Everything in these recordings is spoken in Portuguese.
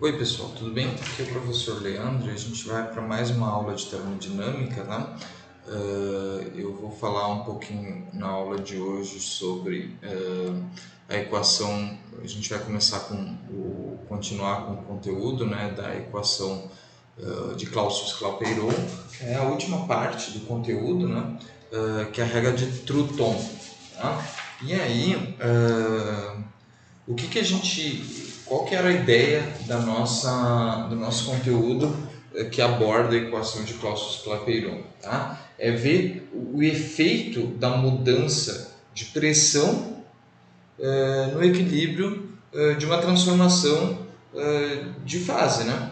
Oi pessoal, tudo bem? Aqui é o professor Leandro e a gente vai para mais uma aula de termodinâmica, né? Eu vou falar um pouquinho na aula de hoje sobre a equação. A gente vai começar continuar com o conteúdo, né, da equação de Clausius-Clapeyron, que é a última parte do conteúdo, né, que é a regra de Trutton, tá? E aí, qual que era a ideia do nosso conteúdo que aborda a equação de Clausius-Clapeyron, tá? É ver o efeito da mudança de pressão no equilíbrio de uma transformação de fase, né?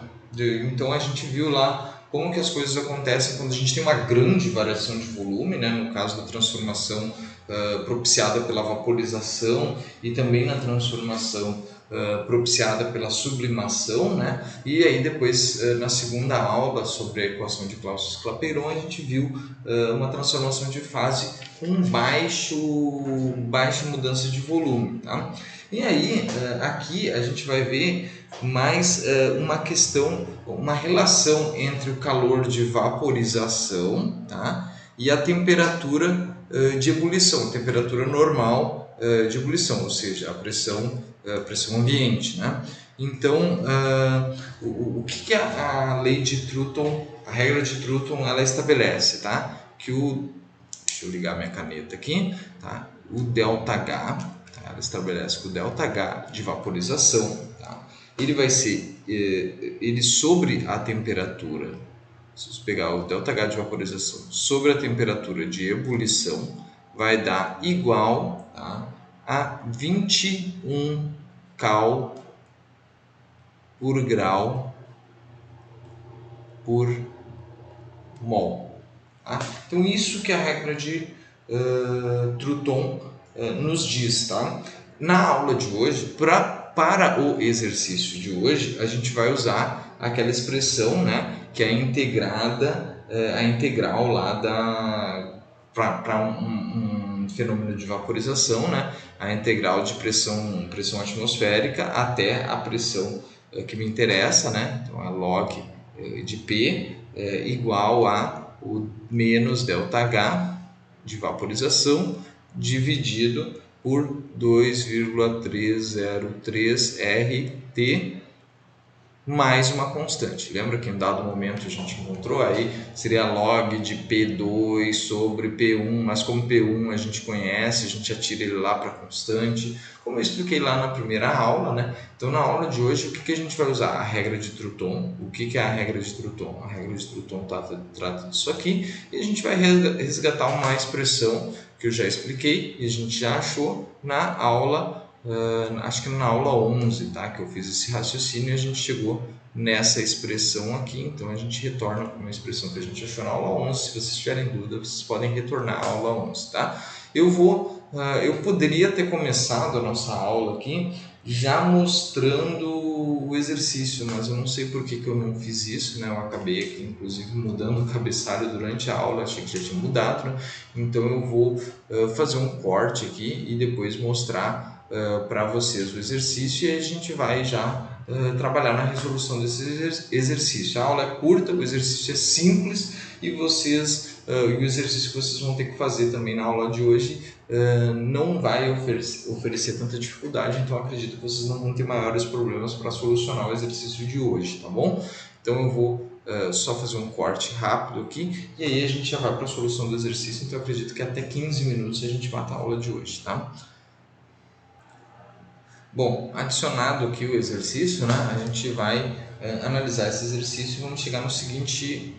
Então a gente viu lá como que as coisas acontecem quando a gente tem uma grande variação de volume, né? No caso da transformação propiciada pela vaporização e também na transformação propiciada pela sublimação, né? E aí depois na segunda aula sobre a equação de Clausius-Clapeyron a gente viu uma transformação de fase com baixa mudança de volume, tá? E aí aqui a gente vai ver mais uma questão, uma relação entre o calor de vaporização, tá? E a temperatura de ebulição, temperatura normal de ebulição, ou seja, a pressão ambiente, né? Então, o que a lei de Trutton, a regra de Trutton, ela estabelece, tá? Deixa eu ligar minha caneta aqui, tá? O ΔH, tá? Ela estabelece que o ΔH de vaporização, tá? Ele vai ser, ele sobre a temperatura, se pegar o ΔH de vaporização sobre a temperatura de ebulição, vai dar igual, tá, a 21 cal por grau por mol. Tá? Então isso que a regra de Trutton nos diz. Tá? Na aula de hoje, para o exercício de hoje, a gente vai usar aquela expressão, né, que é integrada, a integral lá para um fenômeno de vaporização, né, a integral de pressão atmosférica até a pressão que me interessa, né, então a log de P igual a o menos ΔH de vaporização dividido por 2,303 RT mais uma constante. Lembra que em dado momento a gente encontrou aí, seria log de P2 sobre P1, mas como P1 a gente conhece, a gente atira ele lá para constante, como eu expliquei lá na primeira aula, né? Então na aula de hoje, o que a gente vai usar? A regra de Trutton. O que é a regra de Trutton? A regra de Trutton trata disso aqui, e a gente vai resgatar uma expressão que eu já expliquei e a gente já achou na aula acho que na aula 11, tá? Que eu fiz esse raciocínio e a gente chegou nessa expressão aqui. Então a gente retorna para uma expressão que a gente achou na aula 11. Se vocês tiverem dúvida, vocês podem retornar à aula 11, tá? Eu poderia ter começado a nossa aula aqui já mostrando o exercício, mas eu não sei por que eu não fiz isso, né? Eu acabei aqui, inclusive, mudando o cabeçalho durante a aula, achei que já tinha mudado, né? Então eu vou fazer um corte aqui e depois mostrar para vocês o exercício e a gente vai já trabalhar na resolução desse exercício. A aula é curta, o exercício é simples e o exercício que vocês vão ter que fazer também na aula de hoje não vai oferecer tanta dificuldade, então acredito que vocês não vão ter maiores problemas para solucionar o exercício de hoje, tá bom? Então eu vou só fazer um corte rápido aqui e aí a gente já vai para a solução do exercício, então eu acredito que até 15 minutos a gente mata a aula de hoje, tá? Bom, adicionado aqui o exercício, né, a gente vai analisar esse exercício e vamos chegar na seguinte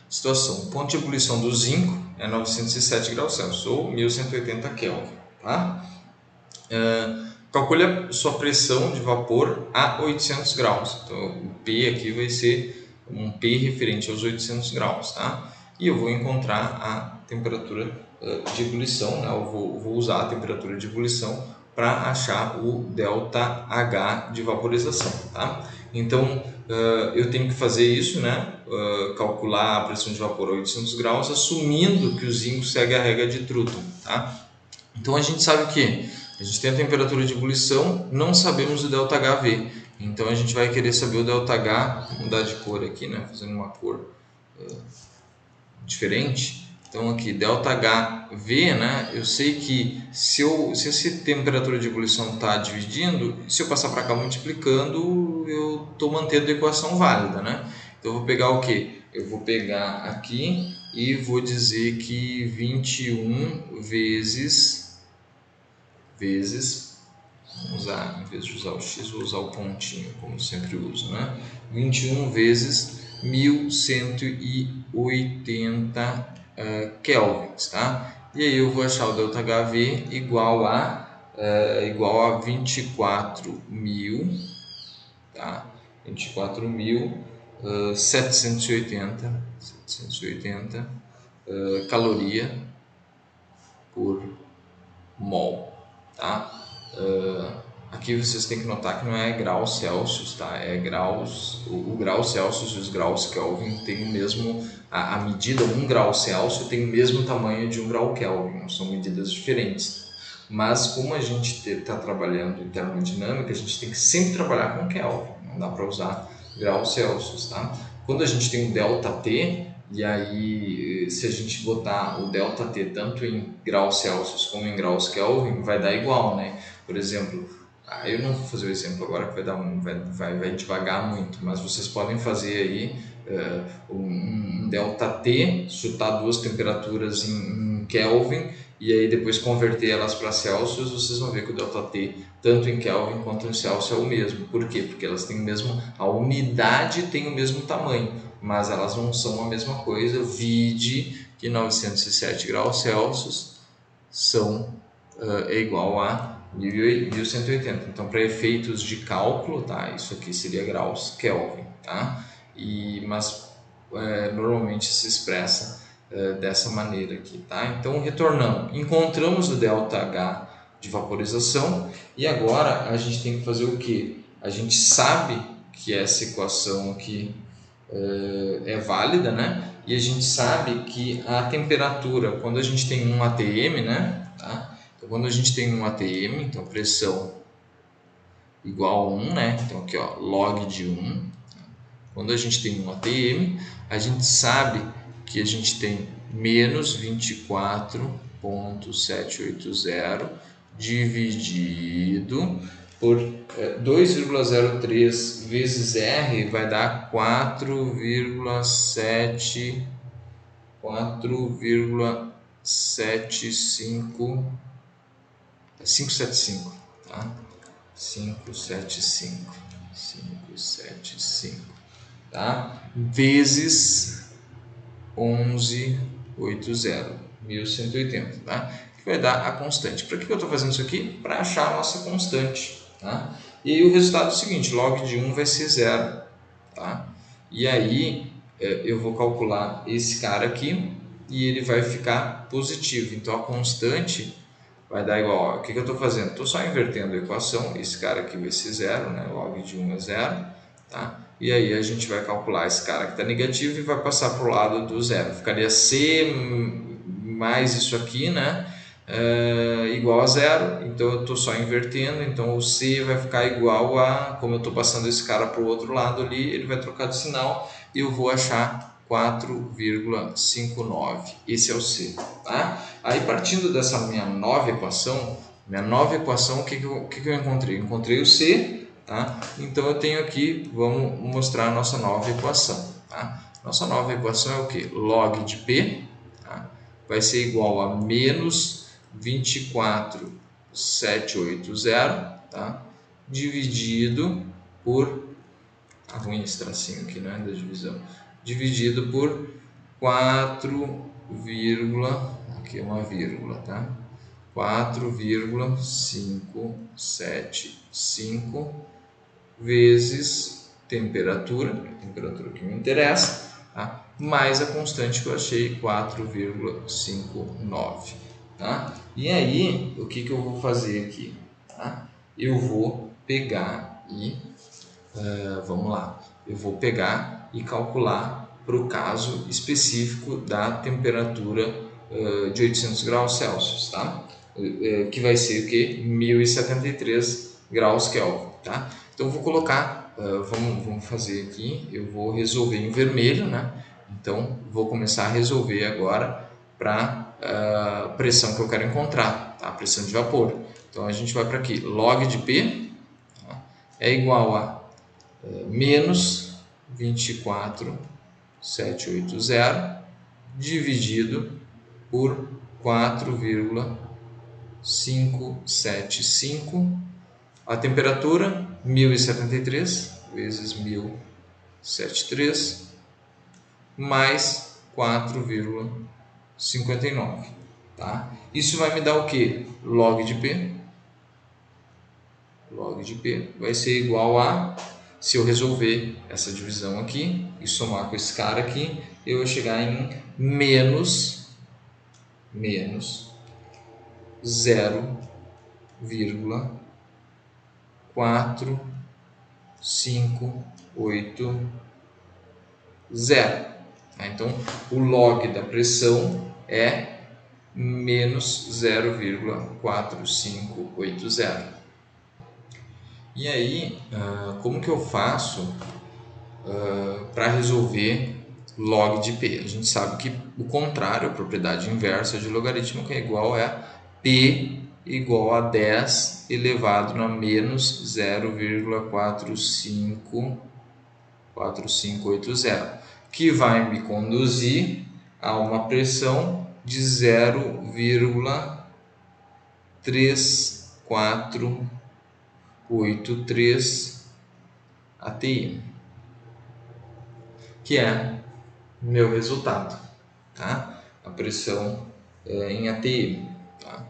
situação. O ponto de ebulição do zinco é 907 graus Celsius ou 1180 Kelvin. Tá? Calcule a sua pressão de vapor a 800 graus. Então, o P aqui vai ser um P referente aos 800 graus. Tá? E eu vou encontrar a temperatura de ebulição, né? Eu vou usar a temperatura de ebulição para achar o ΔH de vaporização. Tá? Então, eu tenho que fazer isso, né? Calcular a pressão de vapor a 800 graus, assumindo que o zinco segue a regra de Trutton. Tá? Então, a gente sabe que a gente tem a temperatura de ebulição, não sabemos o ΔHV. Então a gente vai querer saber o ΔH, vou mudar de cor aqui, né? Fazendo uma cor diferente. Então aqui, ΔHV, né? Eu sei que se essa temperatura de ebulição está dividindo, se eu passar para cá multiplicando, eu estou mantendo a equação válida, né? Então eu vou pegar o que? Eu vou pegar aqui e vou dizer que 21 vezes, vamos usar, em vez de usar o x, vou usar o pontinho, como sempre uso, né? 21 vezes 1180 kelvins, tá? E aí eu vou achar o ΔHV igual a 24.000, tá? 24.780 caloria por mol, tá? Aqui vocês têm que notar que não é graus Celsius, tá? É graus, o grau Celsius e os graus Kelvin tem o mesmo, a medida 1 grau Celsius tem o mesmo tamanho de 1 grau Kelvin, são medidas diferentes. Mas como a gente está trabalhando em termodinâmica, a gente tem que sempre trabalhar com Kelvin, não dá para usar graus Celsius, tá? Quando a gente tem um ΔT, e aí se a gente botar o ΔT tanto em graus Celsius como em graus Kelvin, vai dar igual, né? Por exemplo, eu não vou fazer o exemplo agora que vai devagar muito, mas vocês podem fazer aí um ΔT, chutar duas temperaturas em Kelvin e aí depois converter elas para Celsius, vocês vão ver que o ΔT, tanto em Kelvin quanto em Celsius, é o mesmo. Por quê? Porque elas têm o mesmo, a unidade tem o mesmo tamanho, mas elas não são a mesma coisa. Vide que 907 graus Celsius é igual a 1180. Então, para efeitos de cálculo, tá? Isso aqui seria graus Kelvin, tá? Mas normalmente se expressa dessa maneira aqui, tá? Então, retornando, encontramos o ΔH de vaporização e agora a gente tem que fazer o que? A gente sabe que essa equação aqui é válida, né? E a gente sabe que a temperatura, quando a gente tem um ATM, né? Tá? Então, quando a gente tem um ATM, então pressão igual a 1, né? Então aqui, ó, log de 1. Quando a gente tem um ATM, a gente sabe que a gente tem menos 24.780 dividido por 2,03 vezes R vai dar 4,575, tá? 575, tá? Vezes 1180, 1180, tá? Que vai dar a constante. Para que eu estou fazendo isso aqui? Para achar a nossa constante, tá? E aí o resultado é o seguinte, log de 1 vai ser 0, tá? E aí eu vou calcular esse cara aqui e ele vai ficar positivo. Então a constante vai dar igual, ó, o que eu estou fazendo? Estou só invertendo a equação, esse cara aqui vai ser 0, né? Log de 1 é 0, tá? E aí a gente vai calcular esse cara que está negativo e vai passar para o lado do zero. Ficaria C mais isso aqui, né? Igual a zero. Então eu estou só invertendo. Então o C vai ficar igual a, como eu estou passando esse cara para o outro lado ali, ele vai trocar de sinal e eu vou achar 4,59. Esse é o C, tá? Aí partindo dessa minha nova equação, o que eu encontrei? Encontrei o C. Tá? Então eu tenho aqui, vamos mostrar a nossa nova equação. Tá? Nossa nova equação é o que? Log de P, tá? Vai ser igual a menos 24.780, tá? Dividido por, tá ruim esse tracinho aqui, né, da divisão, dividido por 4, aqui é uma vírgula, tá? 4,575 vezes temperatura, a temperatura que me interessa, tá? Mais a constante que eu achei, 4,59. Tá? E aí, o que eu vou fazer aqui? Tá? Eu vou pegar e, vamos lá, eu vou pegar e calcular para o caso específico da temperatura de 800 graus Celsius, tá? Que vai ser o que? 1073 graus Kelvin, tá? Então eu vou colocar vamos fazer aqui, eu vou resolver em vermelho, né? Então, vou começar a resolver agora para a pressão que eu quero encontrar, tá? A pressão de vapor. Então, a gente vai para aqui, log de P, tá? É igual a menos 24,780 dividido por 4,575. A temperatura, 1073 vezes 1073 mais 4,59. Tá? Isso vai me dar o que? Log de P. Log de P vai ser igual a, se eu resolver essa divisão aqui e somar com esse cara aqui, eu vou chegar em menos 0,4580. Então, o log da pressão é menos 0,4580. E aí, como que eu faço para resolver log de P? A gente sabe que o contrário, a propriedade inversa de logaritmo, que é igual a P igual a 10 elevado a menos 0,4580, que vai me conduzir a uma pressão de 0,3483 ATM, que é meu resultado, tá? A pressão em ATM, tá?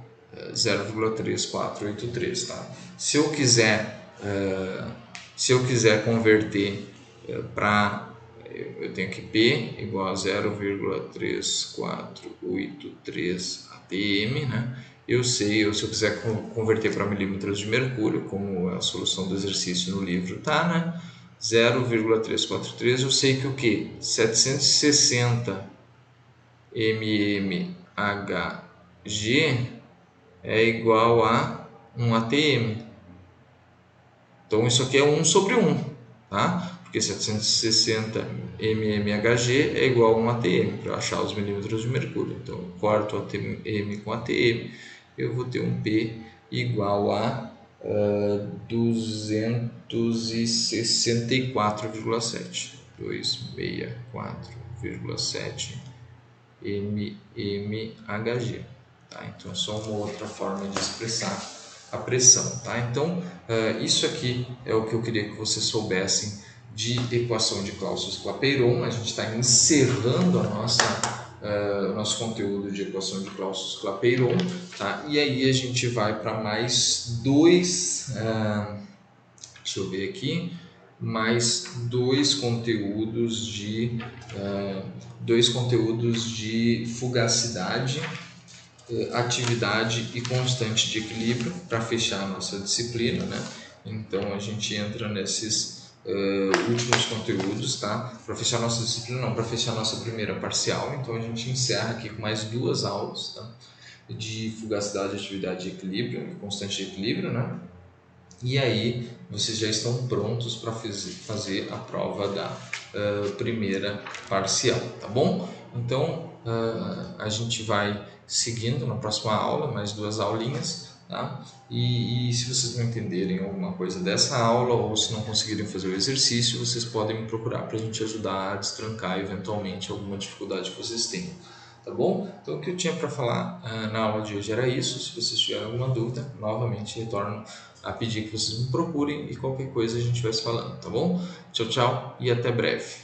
0,3483, tá? Se eu quiser converter para, eu tenho que P igual a 0,3483 ATM, né? Eu sei, ou se eu quiser converter para milímetros de mercúrio, como a solução do exercício no livro tá, né? 0,343, eu sei que o que? 760 mmHg é igual a 1 ATM. Então isso aqui é 1 sobre 1, tá? Porque 760 mmHg é igual a 1 ATM, para achar os milímetros de mercúrio. Então eu corto ATM com ATM, eu vou ter um P igual a 264,7 mmHg. Tá? Então é só uma outra forma de expressar a pressão. Tá? Então isso aqui é o que eu queria que vocês soubessem de equação de Clausius-Clapeyron. A gente está encerrando o nosso conteúdo de equação de Clausius-Clapeyron, tá? E aí a gente vai para mais dois, deixa eu ver aqui, mais dois conteúdos de fugacidade, atividade e constante de equilíbrio para fechar a nossa disciplina, né? Então a gente entra nesses últimos conteúdos, tá? Para fechar a nossa disciplina, não, para fechar a nossa primeira parcial. Então a gente encerra aqui com mais duas aulas, tá? De fugacidade, atividade e equilíbrio, e constante de equilíbrio, né? E aí vocês já estão prontos para fazer a prova da primeira parcial, tá bom? Então a gente vai seguindo na próxima aula, mais duas aulinhas, tá? E se vocês não entenderem alguma coisa dessa aula ou se não conseguirem fazer o exercício, vocês podem me procurar para a gente ajudar a destrancar eventualmente alguma dificuldade que vocês tenham. Tá bom? Então o que eu tinha para falar na aula de hoje era isso. Se vocês tiverem alguma dúvida, novamente retorno a pedir que vocês me procurem e qualquer coisa a gente vai se falando, tá bom? Tchau, tchau e até breve.